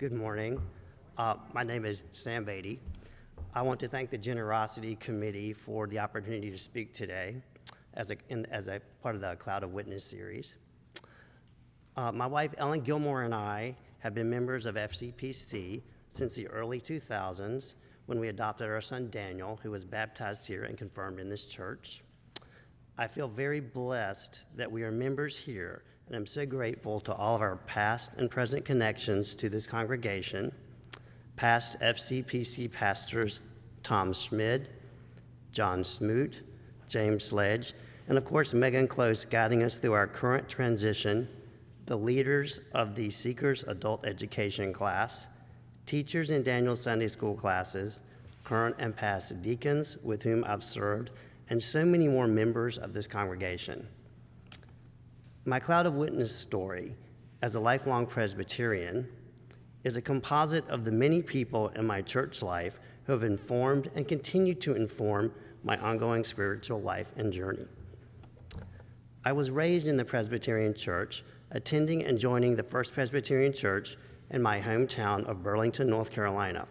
Good morning. My name is Sam Beatty. I want to thank the Generosity Committee for the opportunity to speak today as a part of the Cloud of Witness series. My wife Ellen Gilmore and I have been members of FCPC since the early 2000s when we adopted our son Daniel, who was baptized here and confirmed in this church. I feel very blessed that we are members here, and I'm so grateful to all of our past and present connections to this congregation, past FCPC pastors Tom Schmid, John Smoot, James Sledge, and of course Megan Close guiding us through our current transition, the leaders of the Seekers Adult Education class, teachers in Daniel's Sunday school classes, current and past deacons with whom I've served, and so many more members of this congregation. My Cloud of Witness story as a lifelong Presbyterian is a composite of the many people in my church life who have informed and continue to inform my ongoing spiritual life and journey. I was raised in the Presbyterian Church, attending and joining the First Presbyterian Church in my hometown of Burlington, North Carolina.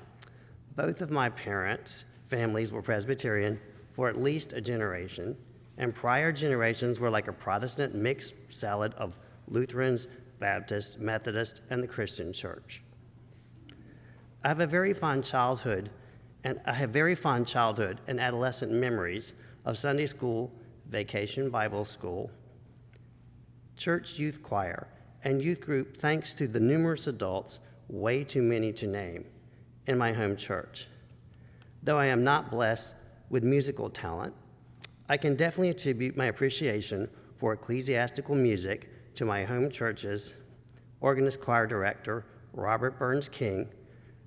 Both of my parents' families were Presbyterian for at least a generation, and prior generations were like a Protestant mixed salad of Lutherans, Baptists, Methodists, and the Christian church. I have very fond childhood and adolescent memories of Sunday school, vacation Bible school, church youth choir, and youth group thanks to the numerous adults, way too many to name, in my home church. Though I am not blessed with musical talent, I can definitely attribute my appreciation for ecclesiastical music to my home church's organist choir director, Robert Burns King,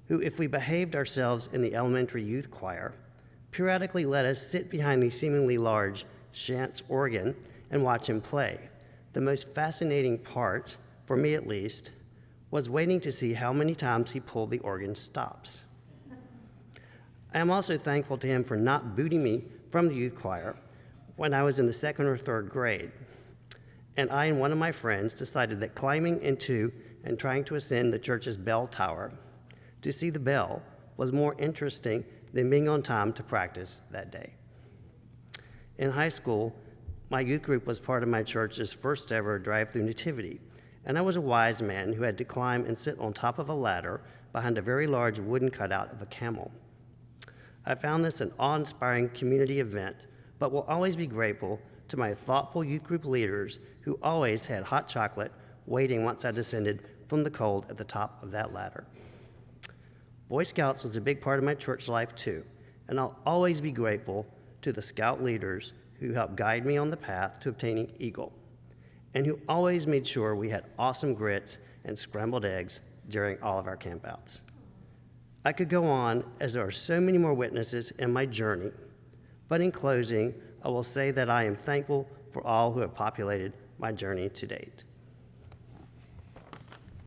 who, if we behaved ourselves in the elementary youth choir, periodically let us sit behind the seemingly large Chance organ and watch him play. The most fascinating part, for me at least, was waiting to see how many times he pulled the organ stops. I am also thankful to him for not booting me from the youth choir when I was in the second or third grade, and I and one of my friends decided that climbing into and trying to ascend the church's bell tower to see the bell was more interesting than being on time to practice that day. In high school, my youth group was part of my church's first ever drive-through nativity, and I was a wise man who had to climb and sit on top of a ladder behind a very large wooden cutout of a camel. I found this an awe-inspiring community event, but will always be grateful to my thoughtful youth group leaders who always had hot chocolate waiting once I descended from the cold at the top of that ladder. Boy Scouts was a big part of my church life too, and I'll always be grateful to the Scout leaders who helped guide me on the path to obtaining Eagle, and who always made sure we had awesome grits and scrambled eggs during all of our campouts. I could go on, as there are so many more witnesses in my journey, but in closing, I will say that I am thankful for all who have populated my journey to date.